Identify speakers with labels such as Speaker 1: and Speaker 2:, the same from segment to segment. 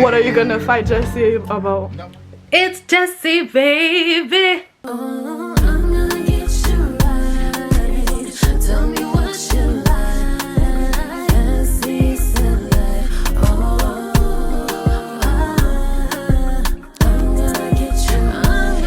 Speaker 1: What are you gonna fight Jessie about?
Speaker 2: It's Jessie, baby.
Speaker 3: Oh, I'm gonna get you right. Tell me what you like. Fancy select. Oh, I'm gonna get you right.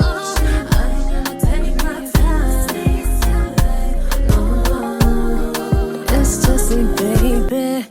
Speaker 3: Oh, I'm gonna take my time. Oh, it's Jessie, baby.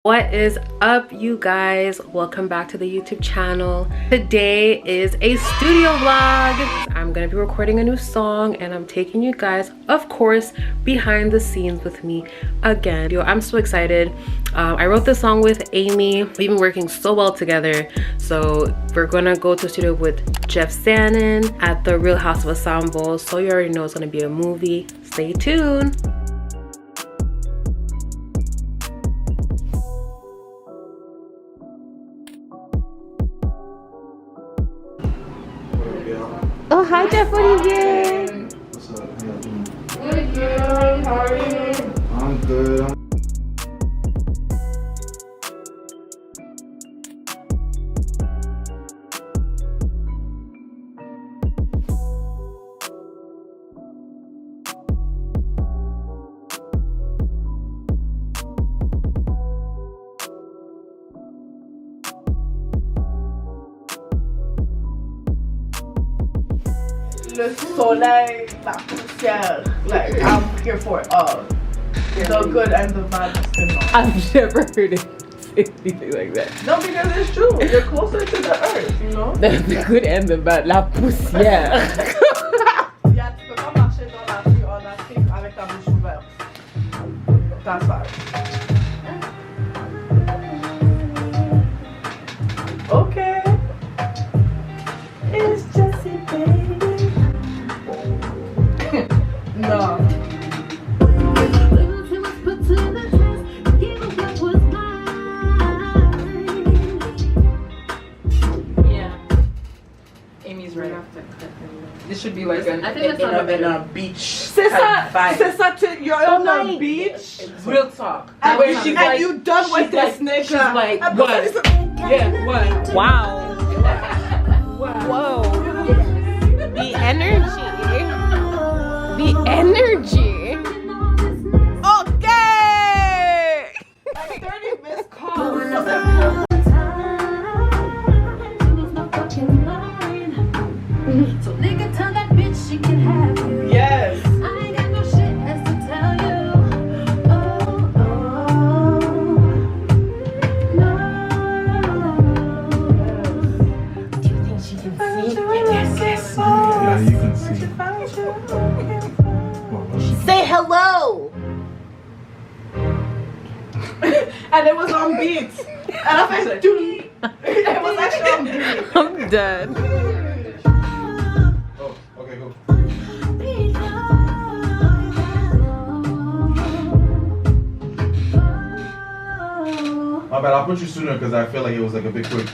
Speaker 2: What is up, you guys? Welcome back to the YouTube channel. Today is a studio vlog. I'm gonna be recording a new song and I'm taking you guys, of course, behind the scenes with me again. Yo, I'm so excited. I wrote this song with Amy. We've been working so well together. So we're gonna go to the studio with Jeff Sanon at the Real House of Ensemble. So you already know it's gonna be a movie. Stay tuned. Oh, hi, Jeff. What are you doing?
Speaker 4: What's up? How y'all doing?
Speaker 1: Good, good. How are you?
Speaker 4: I'm good.
Speaker 1: Le soleil, la poussière. Like, I'm here for it all. The good and the bad.
Speaker 2: I've never heard it say anything like that.
Speaker 1: No, because it's true. You're closer to the earth, you know?
Speaker 2: The good and the bad. La poussière.
Speaker 1: Yeah, tu peux pas marcher dans la rue en Afrique avec ta bouche ouverte. That's bad. Okay. It's Jessie, baby. No.
Speaker 5: Yeah. Amy's right. This should be like in a beach.
Speaker 1: C'est ça, you're on the beach.
Speaker 5: Real talk.
Speaker 1: And,
Speaker 5: Where she's like,
Speaker 1: you done with this nigga.
Speaker 5: She's like, what? Yeah, what?
Speaker 2: Wow. Whoa. The energy. The energy. Okay.
Speaker 1: Like 30 missed calls.
Speaker 3: So nigga, tell that bitch she can have you.
Speaker 1: Yes.
Speaker 3: I ain't got no shit else to tell you. Oh, no. Do you think she can see? Yes.
Speaker 4: Yeah, you can see.
Speaker 2: Say hello.
Speaker 1: And it was on beat. And I was doing. It was actually on beat.
Speaker 2: I'm dead.
Speaker 4: Oh, okay, go. My bad, I'll put you sooner because I feel like it was like a bit quick.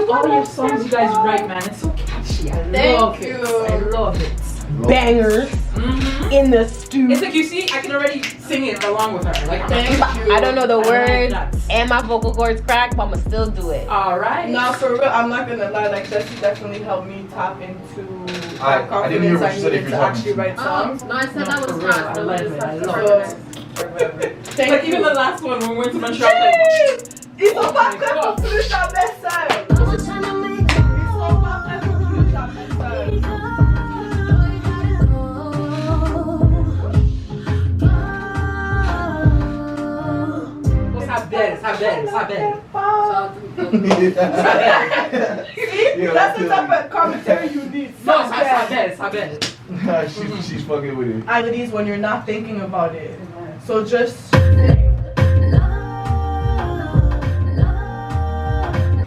Speaker 5: All your songs you guys write, man, it's so catchy. I love it. I love it.
Speaker 2: Bangers in the stew.
Speaker 5: It's like, you see, I can already sing it along with her. Like,
Speaker 2: I don't know the words
Speaker 5: nuts.
Speaker 2: and my vocal cords crack, but I'ma still do it.
Speaker 5: All right.
Speaker 1: No, for real, I'm not gonna lie. Like, Jessie definitely helped me tap into
Speaker 4: I
Speaker 1: that
Speaker 4: didn't hear
Speaker 1: confidence
Speaker 4: what
Speaker 1: I
Speaker 4: you said if
Speaker 1: needed
Speaker 4: you're
Speaker 1: to
Speaker 4: talking
Speaker 1: actually
Speaker 4: to
Speaker 1: write songs.
Speaker 2: No, I said that
Speaker 5: For
Speaker 2: was
Speaker 5: real,
Speaker 2: not.
Speaker 5: I love it. I love
Speaker 1: So,
Speaker 5: it.
Speaker 1: thank
Speaker 5: Like,
Speaker 1: you.
Speaker 5: even the last one when we went to Montreal, like,
Speaker 1: Ils sont
Speaker 5: Oh
Speaker 1: pas
Speaker 5: my
Speaker 1: prêts pour
Speaker 5: God.
Speaker 1: plus ta message.
Speaker 3: I was trying to make
Speaker 1: Ils sont pas prêts pour plus ta message.
Speaker 5: saber.
Speaker 4: Yeah,
Speaker 1: That's the type of commentary you need.
Speaker 5: No, saber.
Speaker 4: She's fucking with it.
Speaker 1: Ideas when you're not thinking about it. So just.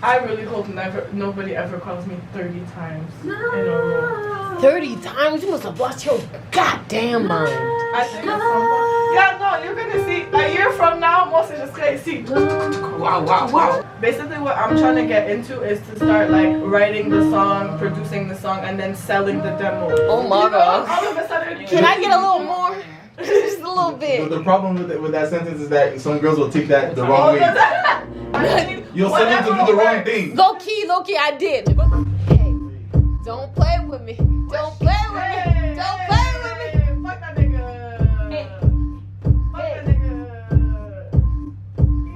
Speaker 1: I really hope nobody ever calls me 30 times in a row.
Speaker 2: 30 times? You must have lost your goddamn mind.
Speaker 1: I think at some point. Yeah, no, you're gonna see. A year from now, moi, je serai ici.
Speaker 5: Wow.
Speaker 1: basically what I'm trying to get into is to start like writing the song, producing the song, and then selling the demo.
Speaker 5: Oh my god.
Speaker 1: All of a sudden,
Speaker 5: Can I get a little more? Just a little bit.
Speaker 4: The problem with that sentence is that some girls will take that the wrong way. You'll send them to do the wrong thing.
Speaker 5: Low key, I did. Hey, don't play with me. Don't play with me. Don't play with me.
Speaker 1: Fuck that nigga.
Speaker 5: Hey.
Speaker 1: Fuck that nigga.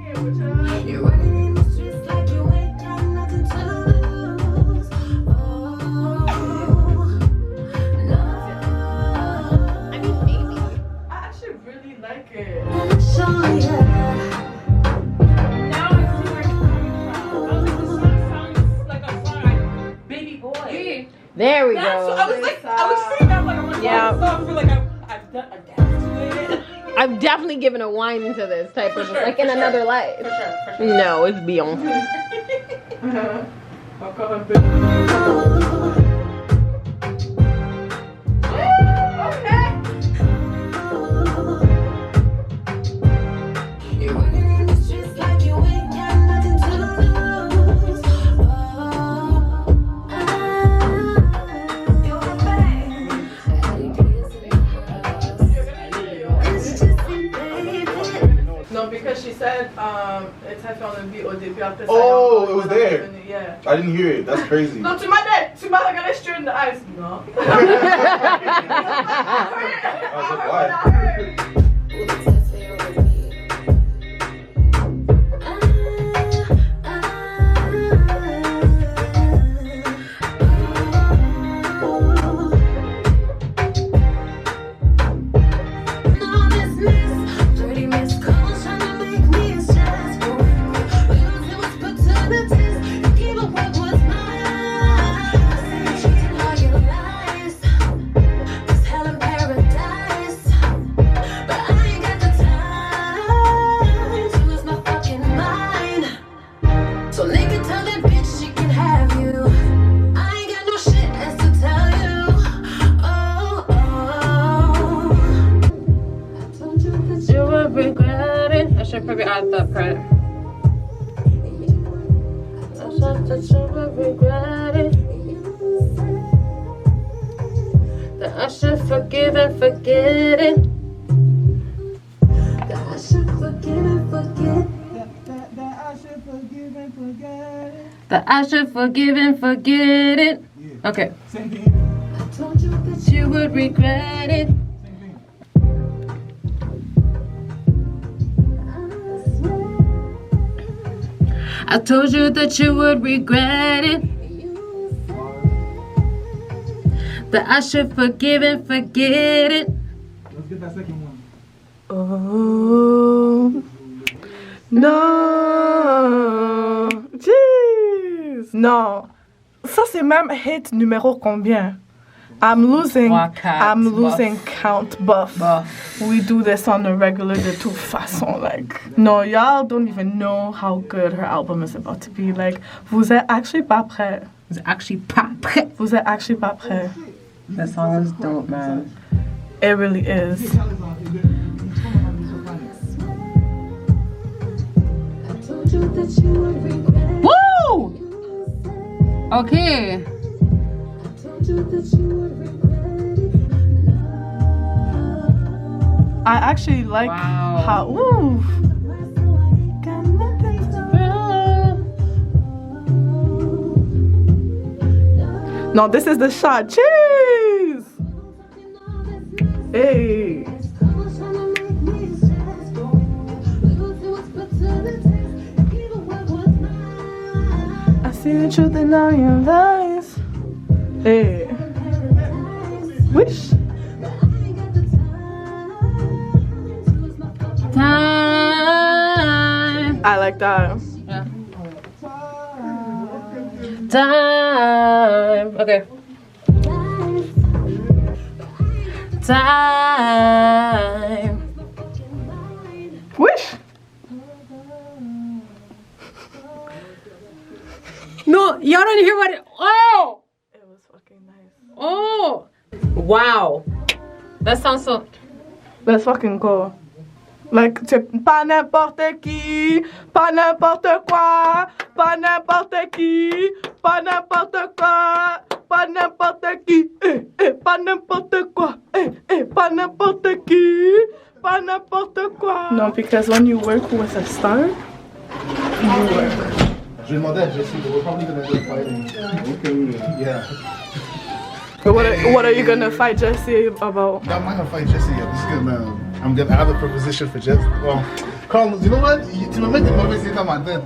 Speaker 1: Yeah, what y'all?
Speaker 3: You're running in the streets like you ain't got nothing to lose. Oh, no.
Speaker 5: I mean, maybe.
Speaker 1: I actually really like it.
Speaker 3: Gonna show ya.
Speaker 2: Now I see where you're coming from. I was like, this song sounds like a song Baby Boy.
Speaker 5: There we
Speaker 1: I
Speaker 5: go.
Speaker 1: was saying that like I'm like,
Speaker 5: Yeah.
Speaker 1: I feel like I've done a dance to it.
Speaker 5: I'm definitely giving a wine into this type of like in another life.
Speaker 1: For sure.
Speaker 5: No, it's beyond.
Speaker 1: I'll call him Big.
Speaker 3: You're running in the streets like you ain't got nothing to lose. You're the best.
Speaker 1: No, because she said it's headphone and beat au début après ça.
Speaker 4: Oh, it was there.
Speaker 1: Yeah.
Speaker 4: I didn't hear it. That's crazy.
Speaker 1: Non, tu m'as regardé straight in the eyes. Non.
Speaker 4: I was like, why?
Speaker 3: So nigga tell that bitch she can have you. I ain't got no shit else to tell you. Oh, oh. I told you that
Speaker 2: You would regret it. I should probably add that part. I said that you would regret it. That I should forgive and forget it.
Speaker 3: that I should forgive and forget.
Speaker 2: That I should forgive and forget it. Okay.
Speaker 3: I told you that
Speaker 2: You would regret it. I told you that you would regret it. That I should forgive and forget it.
Speaker 4: Let's get that second one.
Speaker 1: Oh no, jeez, non, ça c'est même hit numéro combien? I'm losing count buff. We do this on a regular de toute façon, like no, y'all don't even know how good her album is about to be. Like vous êtes actually pas prêts.
Speaker 2: It's actually pas prêt.
Speaker 1: Vous êtes actually pas prêts.
Speaker 2: That song is dope, man.
Speaker 1: It really is.
Speaker 3: I told you that you would regret it.
Speaker 2: Woo! Okay.
Speaker 3: I told you that you would regret it.
Speaker 1: I actually like
Speaker 2: Wow.
Speaker 1: how. Ooh. Got nothing to- No, this is the shot. Cheese. Hey. I see the truth in all your lies. Hey. Wish.
Speaker 2: Time.
Speaker 1: I like that.
Speaker 2: Yeah. Time. Okay. Time.
Speaker 1: Wish.
Speaker 2: No, y'all don't hear what it. Oh!
Speaker 1: It was fucking nice.
Speaker 2: Oh! Wow. That sounds so.
Speaker 1: Let's fucking go. Like, pas n'importe qui, pas n'importe quoi, pas n'importe qui, pas n'importe quoi, pas n'importe qui, pas n'importe quoi, pas n'importe qui, pas n'importe quoi. No, because when you work with a star, you work.
Speaker 4: Je demandais à Jessie, we're probably gonna go fighting. Okay. Yeah.
Speaker 1: What are you gonna fight Jessie about?
Speaker 4: No, I'm not gonna fight Jessie. I'm gonna have a proposition for Jessie. Well, Carl, you know what? Tu me mets des mauvaises idées dans ma tête.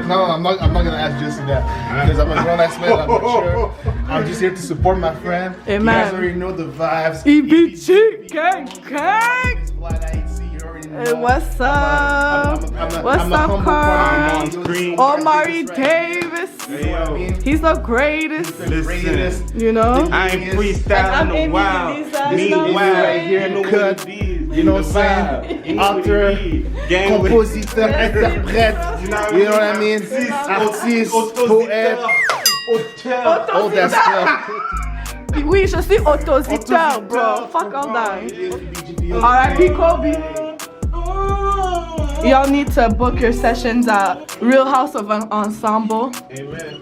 Speaker 4: No, I'm not gonna ask Jessie that because I'm a grown-ass man. I'm mature. I'm just here to support my friend. You guys already know the vibes.
Speaker 1: EBG, gang, gang. Hey, what's up? What's up, Carl? Omari Davis. He's the greatest.
Speaker 6: Listen,
Speaker 1: you know?
Speaker 6: I ain't freestyling in a while.
Speaker 4: Meanwhile, right here in the cut. You know what I'm saying? Auteur, compositeur, interprète. You know what I mean? Artiste, poète, all that stuff.
Speaker 1: Oui, je suis auto-auditeur, bro. Fuck all that. R.I.P. Kobe. Y'all need to book your sessions at Real House of an Ensemble.
Speaker 6: Amen.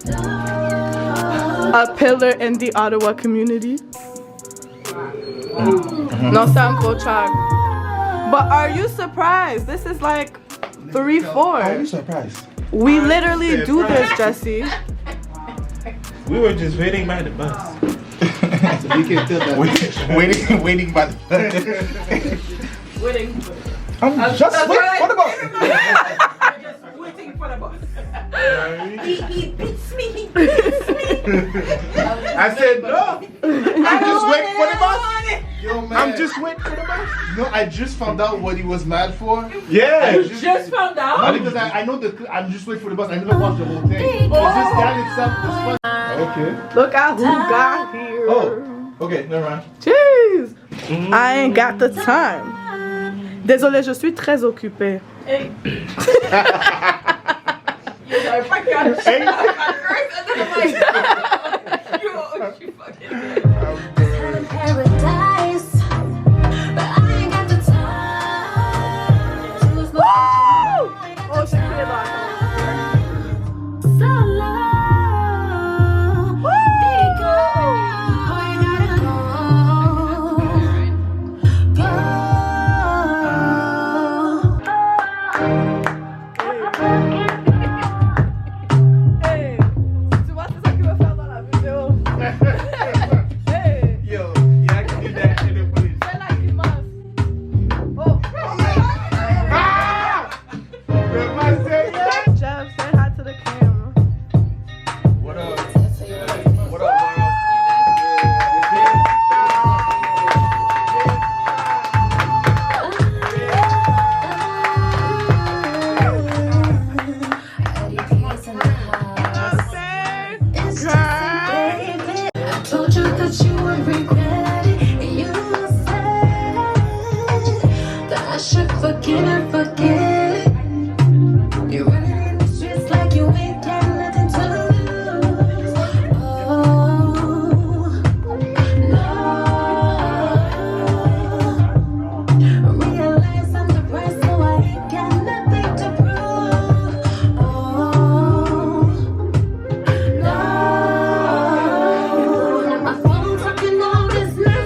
Speaker 1: A pillar in the Ottawa community. No sound gros track. But are you surprised? This is like 3-4.
Speaker 6: Are you surprised?
Speaker 1: We literally do this, Jessie.
Speaker 6: We were just waiting by the bus.
Speaker 4: So you can feel that. Waiting by the bus.
Speaker 5: Waiting.
Speaker 4: I'm just waiting for the bus.
Speaker 5: Waiting for the bus.
Speaker 6: He beats me. He beats me. I said no. I'm just waiting for the bus.
Speaker 4: Yo, man.
Speaker 6: I'm just waiting for the bus.
Speaker 4: You know, I just found out what he was mad for.
Speaker 6: Yeah.
Speaker 5: You just found out?
Speaker 4: Because I know I'm just waiting for the bus. I never watched the whole thing. It's just that itself was fun. Okay.
Speaker 1: Look at who got here.
Speaker 4: Oh. Okay, never mind.
Speaker 1: Jeez. I ain't got the time. Désolée, je suis très occupée.
Speaker 5: Hey. J'avais pas catch
Speaker 6: Hey.
Speaker 5: at first, and then I'm like, yo, she fucking did.
Speaker 3: Paradise, but I ain't got the time to explore.
Speaker 1: Oh, she played like
Speaker 3: So long, big girl, oh, you gotta
Speaker 1: Hey, tu vois, c'est ça qu'il veut faire dans la vidéo. Hey,
Speaker 6: Yo, you actually did that in the police.
Speaker 1: fais la grimace. Oh. Jeff, say hi to the camera.
Speaker 6: What up? What up,
Speaker 3: I told you that you would regret it. And you said that I should forget and forget. You're running in the streets like you ain't got nothing to lose. Oh, no. Realize I'm depressed, so I ain't got nothing to prove. Oh, no. My phone's talking all this now.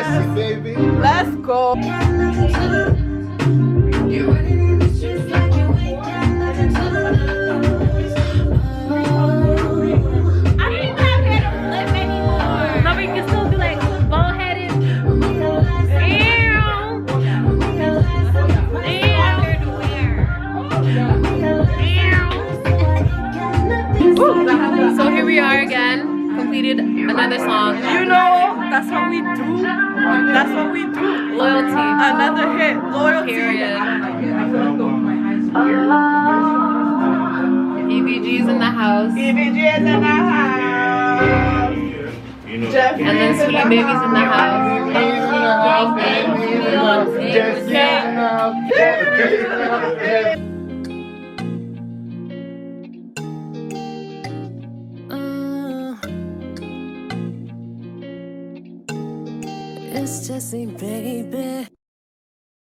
Speaker 4: Jessie, baby.
Speaker 1: Let's go.
Speaker 3: You're running in the streets like you ain't got nothing to lose.
Speaker 2: I don't even have hair to flip anymore. No, but you can still do like bald-headed. So here we are again, completed another song.
Speaker 1: You know, that's what we do. That's what we do.
Speaker 2: Loyalty.
Speaker 1: Another hit. Loyalty.
Speaker 2: Period. EVG's in the house.
Speaker 1: EVG is in the house. Jeffrey
Speaker 2: And then
Speaker 1: is in
Speaker 2: Sweet
Speaker 1: the
Speaker 2: Baby's in the house.
Speaker 3: It's Jessie, baby.